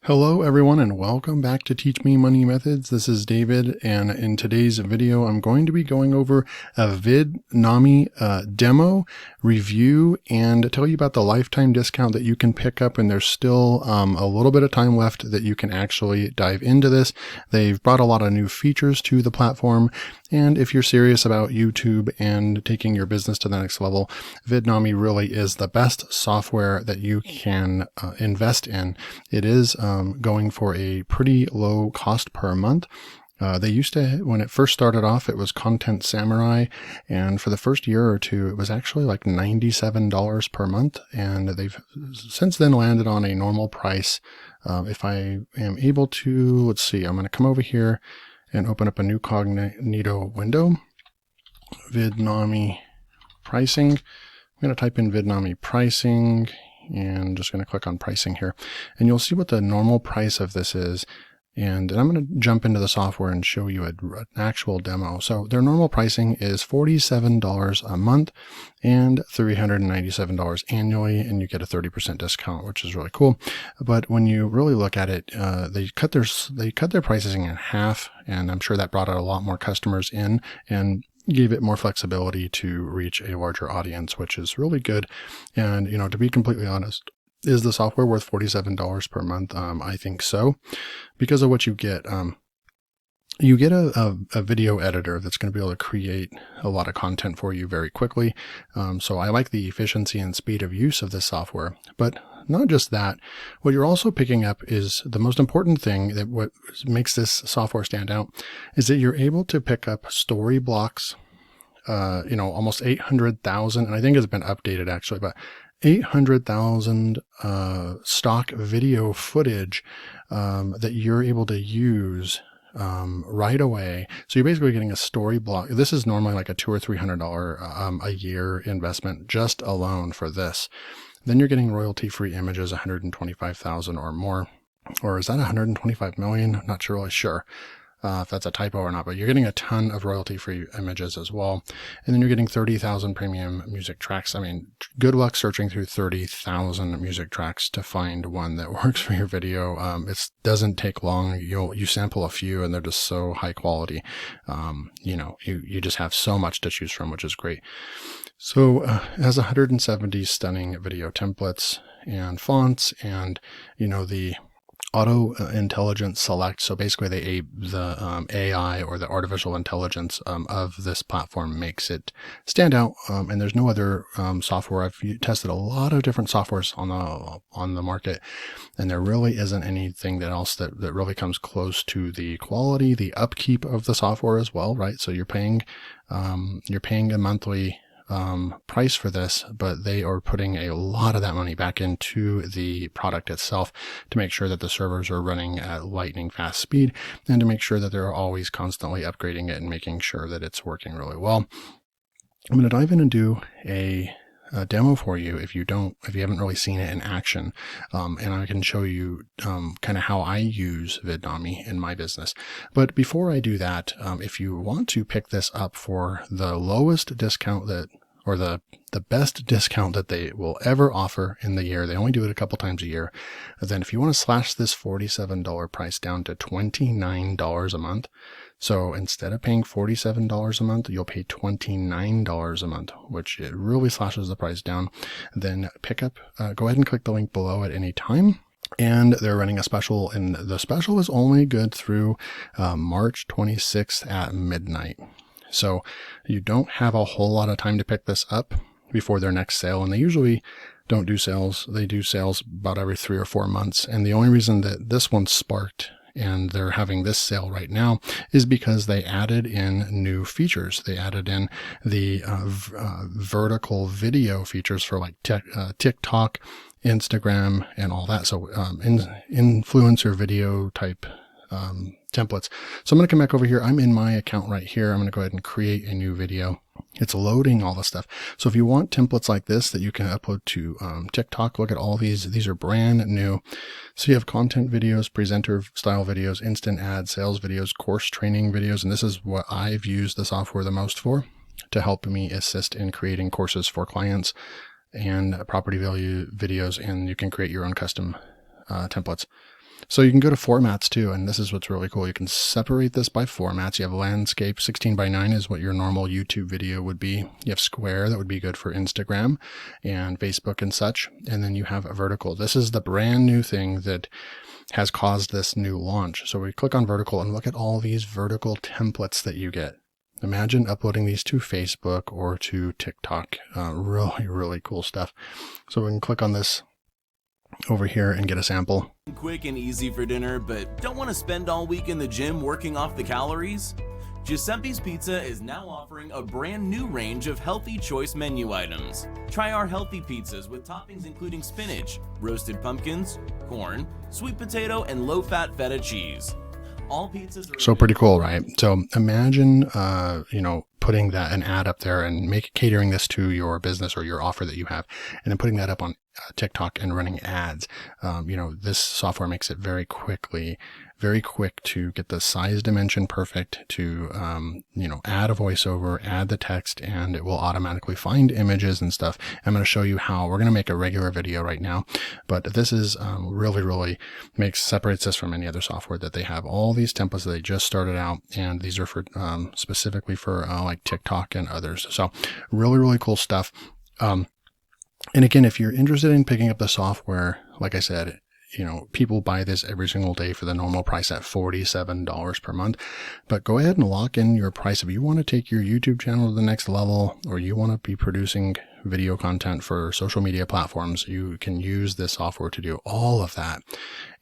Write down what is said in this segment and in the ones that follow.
Hello everyone and welcome back to Teach Me Money Methods. This is David, and in today's video I'm going to be going over a Vidnami demo review and tell you about the lifetime discount that you can pick up, and there's still a little bit of time left that you can actually dive into this. They've brought a lot of new features to the platform, and if you're serious about YouTube and taking your business to the next level, Vidnami really is the best software that you can invest in. It is going for a pretty low cost per month. They used to, when it first started off, it was Content Samurai, and for the first year or two, it was actually like $97 per month, and they've since then landed on a normal price. If I am able to, let's see, I'm going to come over here and open up a new Cognito window. Vidnami pricing. I'm going to type in Vidnami pricing and just going to click on pricing here, and you'll see what the normal price of this is. And I'm going to jump into the software and show you an actual demo. So their normal pricing is $47 a month and $397 annually, and you get a 30% discount, which is really cool. But when you really look at it, they cut their pricing in half, and I'm sure that brought out a lot more customers in and gave it more flexibility to reach a larger audience, which is really good. And, you know, to be completely honest, is the software worth $47 per month? I think so, because of what you get. You get a video editor that's going to be able to create a lot of content for you very quickly. So I like the efficiency and speed of use of this software. But not just that, what you're also picking up is the most important thing, that what makes this software stand out is that you're able to pick up story blocks, almost 800,000, and I think it's been updated actually, but 800,000 stock video footage that you're able to use right away. So you're basically getting a story block. This is normally like a $200 or $300 a year investment just alone for this. Then you're getting royalty-free images, 125,000 or more. Or is that 125 million? I'm not really sure if that's a typo or not, but you're getting a ton of royalty-free images as well. And then you're getting 30,000 premium music tracks. I mean, good luck searching through 30,000 music tracks to find one that works for your video. It doesn't take long. You sample a few and they're just so high quality. You just have so much to choose from, which is great. So it has 170 stunning video templates and fonts, and the auto intelligence select. So basically the AI, or the artificial intelligence of this platform, makes it stand out. And there's no other software. I've tested a lot of different softwares on the market, and there really isn't anything else that really comes close to the quality, the upkeep of the software as well, right? So you're paying a monthly price for this, but they are putting a lot of that money back into the product itself to make sure that the servers are running at lightning fast speed, and to make sure that they're always constantly upgrading it and making sure that it's working really well. I'm going to dive in and do a demo for you if you haven't really seen it in action, and I can show you kind of how I use Vidnami in my business. But before I do that, if you want to pick this up for the lowest discount or the best discount that they will ever offer in the year, they only do it a couple times a year, then if you want to slash this $47 price down to $29 a month, so instead of paying $47 a month, you'll pay $29 a month, which it really slashes the price down. Then go ahead and click the link below at any time. And they're running a special, and the special is only good through March 26th at midnight. So you don't have a whole lot of time to pick this up before their next sale. And they usually don't do sales. They do sales about every 3 or 4 months. And the only reason that this one sparked and they're having this sale right now is because they added in new features. They added in the vertical video features for like TikTok, Instagram, and all that. So influencer video type templates. So I'm going to come back over here. I'm in my account right here. I'm going to go ahead and create a new video. It's loading all the stuff. So if you want templates like this that you can upload to TikTok, look at all these. These are brand new. So you have content videos, presenter style videos, instant ads, sales videos, course training videos. And this is what I've used the software the most for, to help me assist in creating courses for clients and property value videos. And you can create your own custom templates. So you can go to formats too, and this is what's really cool. You can separate this by formats. You have landscape, 16:9 is what your normal YouTube video would be. You have square, that would be good for Instagram and Facebook and such. And then you have a vertical. This is the brand new thing that has caused this new launch. So we click on vertical and look at all these vertical templates that you get. Imagine uploading these to Facebook or to TikTok. Really, really cool stuff. So we can click on this over here and get a sample. Quick and easy for dinner, but don't want to spend all week in the gym working off the calories? Giuseppe's Pizza is now offering a brand new range of healthy choice menu items. Try our healthy pizzas with toppings including spinach, roasted pumpkins, corn, sweet potato, and low-fat feta cheese. All pizzas are so pretty cool, right? So imagine, putting an ad up there and catering this to your business or your offer that you have, and then putting that up on TikTok and running ads. This software makes it very quick to get the size dimension perfect, to, add a voiceover, add the text, and it will automatically find images and stuff. I'm going to show you how. We're going to make a regular video right now, but this is really separates this from any other software that they have. All these templates that they just started out, and these are for specifically for like TikTok and others. So really cool stuff. And again, if you're interested in picking up the software, like I said, people buy this every single day for the normal price at $47 per month. But go ahead and lock in your price. If you want to take your YouTube channel to the next level, or you want to be producing video content for social media platforms, you can use this software to do all of that.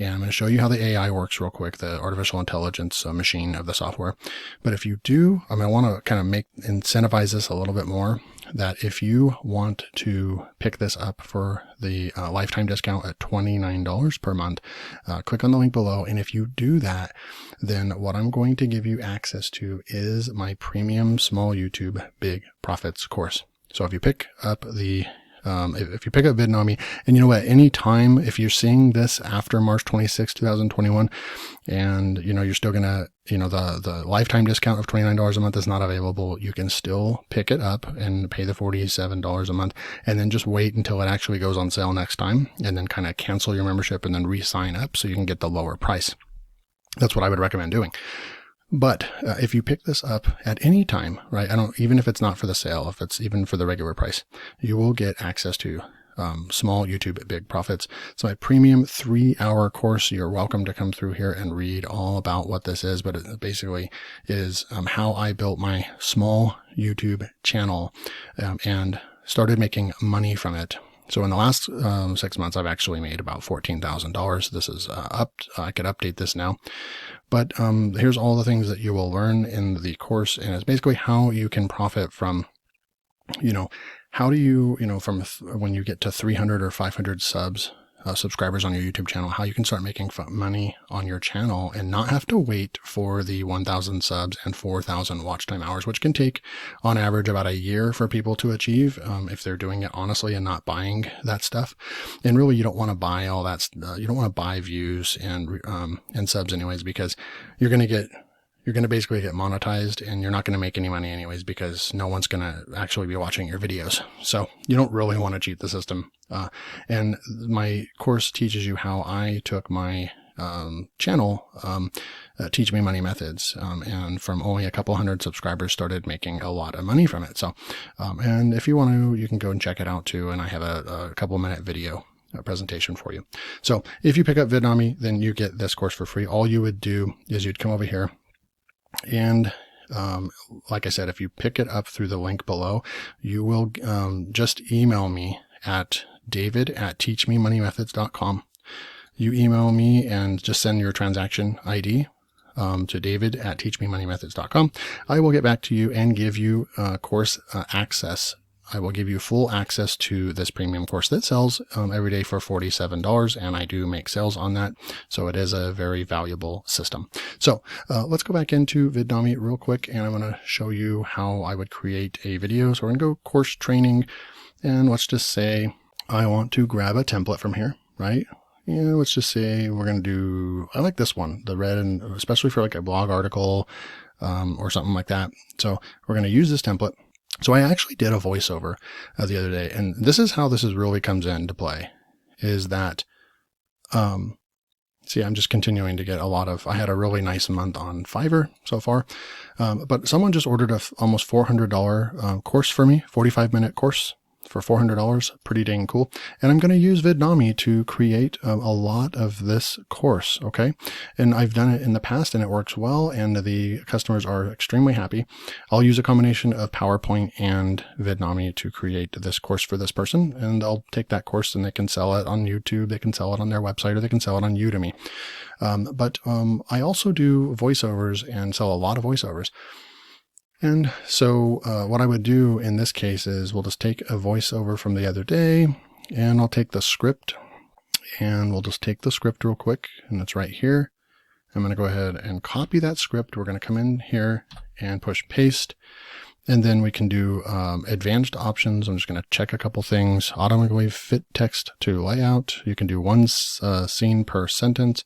And I'm going to show you how the AI works real quick, the artificial intelligence machine of the software. But if you do, I want to kind of incentivize this a little bit more, that if you want to pick this up for the lifetime discount at $29 per month, click on the link below. And if you do that, then what I'm going to give you access to is my premium small YouTube big profits course. So if you pick up if you pick up Vidnami, and you know, at any time, if you're seeing this after March 26, 2021, and you're still gonna, the lifetime discount of $29 a month is not available, you can still pick it up and pay the $47 a month, and then just wait until it actually goes on sale next time, and then kind of cancel your membership and then re-sign up so you can get the lower price. That's what I would recommend doing. But if you pick this up at any time, right, even if it's not for the sale, if it's even for the regular price, you will get access to small YouTube big profits. So my premium 3-hour course, you're welcome to come through here and read all about what this is. But it basically is how I built my small YouTube channel and started making money from it. So in the last 6 months, I've actually made about $14,000. This is I could update this now. But here's all the things that you will learn in the course. And it's basically how you can profit from, how do you, from when you get to 300 or 500 subscribers on your YouTube channel, how you can start making money on your channel and not have to wait for the 1,000 subs and 4,000 watch time hours, which can take on average about a year for people to achieve if they're doing it honestly and not buying that stuff. And really, you don't want to buy all that. You don't want to buy views and subs anyways, because you're going to basically get monetized and you're not going to make any money anyways, because no one's going to actually be watching your videos. So you don't really want to cheat the system. And my course teaches you how I took my channel, Teach Me Money Methods, and from only a couple hundred subscribers started making a lot of money from it. So, and if you want to, you can go and check it out too. And I have a couple minute video presentation for you. So if you pick up Vidnami, then you get this course for free. All you would do is you'd come over here. And like I said, if you pick it up through the link below, you will just email me at david@teachmemoneymethods.com. You email me and just send your transaction ID to david@teachmemoneymethods.com. I will get back to you and give you course access. I will give you full access to this premium course that sells every day for $47, and I do make sales on that. So it is a very valuable system. So let's go back into Vidnami real quick, and I'm going to show you how I would create a video. So we're going to go course training, and let's just say I want to grab a template from here, right? Yeah, let's just say we're going to do, I like this one, the red, and especially for like a blog article or something like that. So we're going to use this template. So I actually did a voiceover the other day, and this is how this really comes into play, is that See, I'm just continuing to get a lot of, I had a really nice month on Fiverr so far, but someone just ordered a almost $400 course for me, 45-minute course for $400, pretty dang cool. And I'm going to use Vidnami to create a lot of this course, okay? And I've done it in the past and it works well and the customers are extremely happy. I'll use a combination of PowerPoint and Vidnami to create this course for this person, and I'll take that course and they can sell it on YouTube, they can sell it on their website, or they can sell it on Udemy. But I also do voiceovers and sell a lot of voiceovers. And so what I would do in this case is we'll just take a voiceover from the other day, and I'll take the script, and we'll just take the script real quick, and it's right here. I'm going to go ahead and copy that script. We're going to come in here and push paste, and then we can do advanced options. I'm just going to check a couple things. Automatically fit text to layout. You can do one scene per sentence,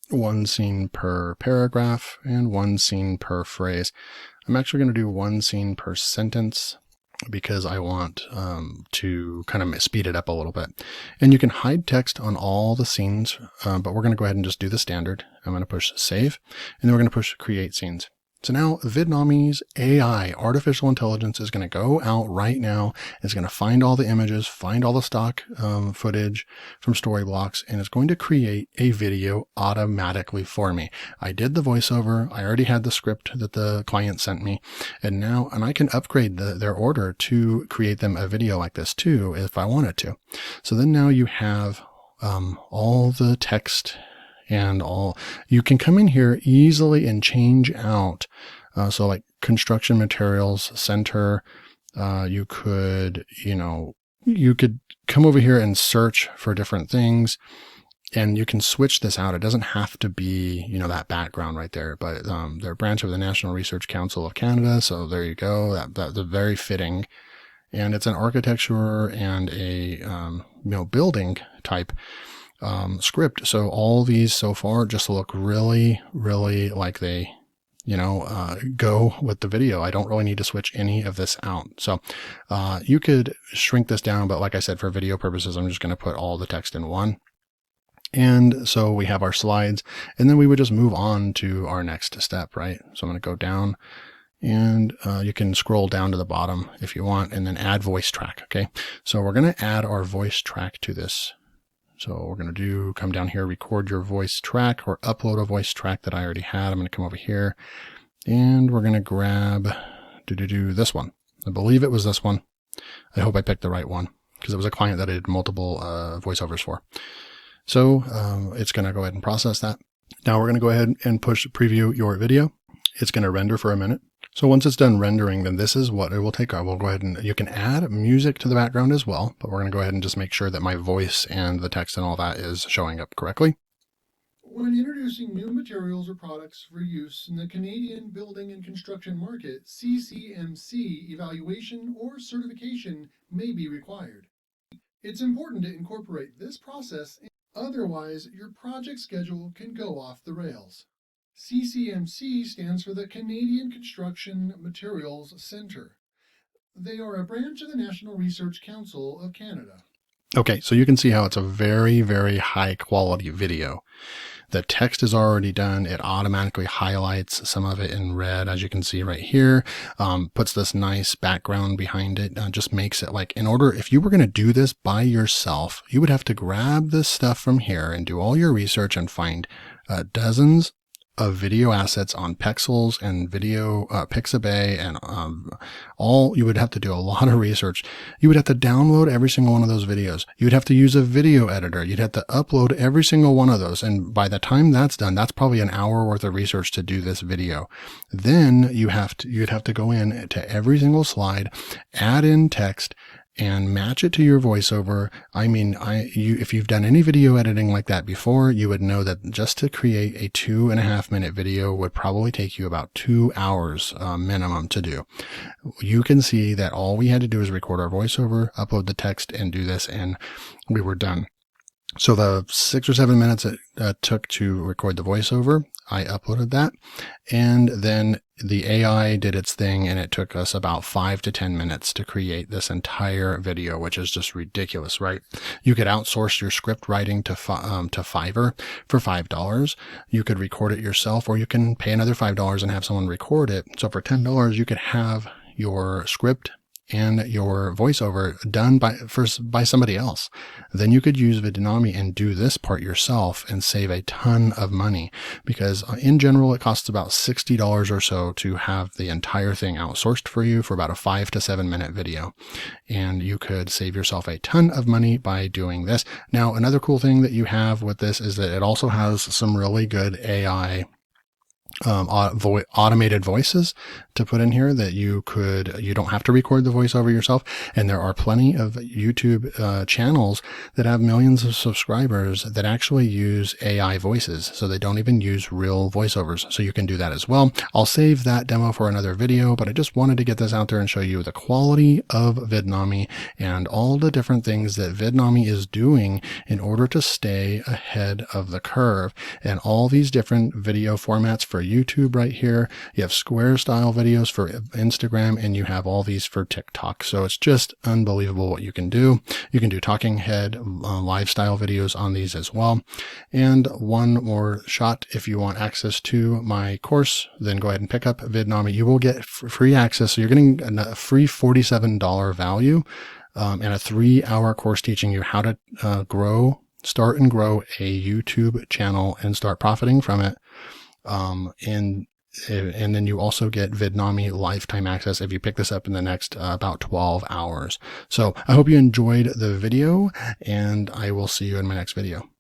one scene per paragraph, and one scene per phrase. I'm actually going to do one scene per sentence because I want to kind of speed it up a little bit. And you can hide text on all the scenes, but we're going to go ahead and just do the standard. I'm going to push save, and then we're going to push create scenes. So now Vidnami's AI, artificial intelligence, is going to go out right now. It's going to find all the images, find all the stock footage from Storyblocks, and it's going to create a video automatically for me. I did the voiceover. I already had the script that the client sent me, and I can upgrade their order to create them a video like this too, if I wanted to. So then now you have all the text and all. You can come in here easily and change out. So like construction materials center, you could come over here and search for different things, and you can switch this out. It doesn't have to be, that background right there, but they're a branch of the National Research Council of Canada. So there you go. That's very fitting. And it's an architecture and a, building type script. So all these so far just look really, really like they, go with the video. I don't really need to switch any of this out. So you could shrink this down, but like I said, for video purposes, I'm just going to put all the text in one. And so we have our slides, and then we would just move on to our next step, right? So I'm going to go down, and you can scroll down to the bottom if you want, and then add voice track. Okay. So we're going to add our voice track to this. So we're going to come down here, record your voice track, or upload a voice track that I already had. I'm going to come over here, and we're going to grab this one. I believe it was this one. I hope I picked the right one because it was a client that I did multiple voiceovers for. So it's going to go ahead and process that. Now we're going to go ahead and push preview your video. It's going to render for a minute. So once it's done rendering, then this is what it will take. We'll go ahead and you can add music to the background as well, but we're going to go ahead and just make sure that my voice and the text and all that is showing up correctly. When introducing new materials or products for use in the Canadian building and construction market, CCMC evaluation or certification may be required. It's important to incorporate this process, otherwise your project schedule can go off the rails. CCMC stands for the Canadian Construction Materials Centre. They are a branch of the National Research Council of Canada. Okay, so you can see how it's a very, very high quality video. The text is already done. It automatically highlights some of it in red, as you can see right here. Puts this nice background behind it. Just makes it like, if you were going to do this by yourself, you would have to grab this stuff from here and do all your research and find dozens of video assets on Pexels and video Pixabay and you would have to do a lot of research. You would have to download every single one of those videos. You'd have to use a video editor. You'd have to upload every single one of those. And by the time that's done, that's probably an hour worth of research to do this video. Then you'd have to go in to every single slide, add in text, and match it to your voiceover. If you've done any video editing like that before, you would know that just to create a 2.5 minute video would probably take you about 2 hours minimum to do. You can see that all we had to do is record our voiceover, upload the text, and do this, and we were done. So the 6 or 7 minutes it took to record the voiceover, I uploaded that, and then the AI did its thing, and it took us about 5 to 10 minutes to create this entire video, which is just ridiculous, right? You could outsource your script writing to Fiverr for $5. You could record it yourself, or you can pay another $5 and have someone record it. So for $10, you could have your script and your voiceover done by somebody else. Then you could use Vidnami and do this part yourself and save a ton of money, because in general it costs about $60 or so to have the entire thing outsourced for you for about a 5 to 7 minute video. And you could save yourself a ton of money by doing this. Now, another cool thing that you have with this is that it also has some really good AI automated voices to put in here that you don't have to record the voiceover yourself. And there are plenty of YouTube channels that have millions of subscribers that actually use AI voices. So they don't even use real voiceovers. So you can do that as well. I'll save that demo for another video, but I just wanted to get this out there and show you the quality of Vidnami and all the different things that Vidnami is doing in order to stay ahead of the curve, and all these different video formats for YouTube right here. You have square style videos for Instagram, and you have all these for TikTok. So it's just unbelievable what you can do. You can do talking head lifestyle videos on these as well. And one more shot, if you want access to my course, then go ahead and pick up Vidnami. You will get free access. So you're getting a free $47 value and a 3-hour course teaching you how to start and grow a YouTube channel and start profiting from it. And then you also get Vidnami lifetime access if you pick this up in the next about 12 hours. So I hope you enjoyed the video, and I will see you in my next video.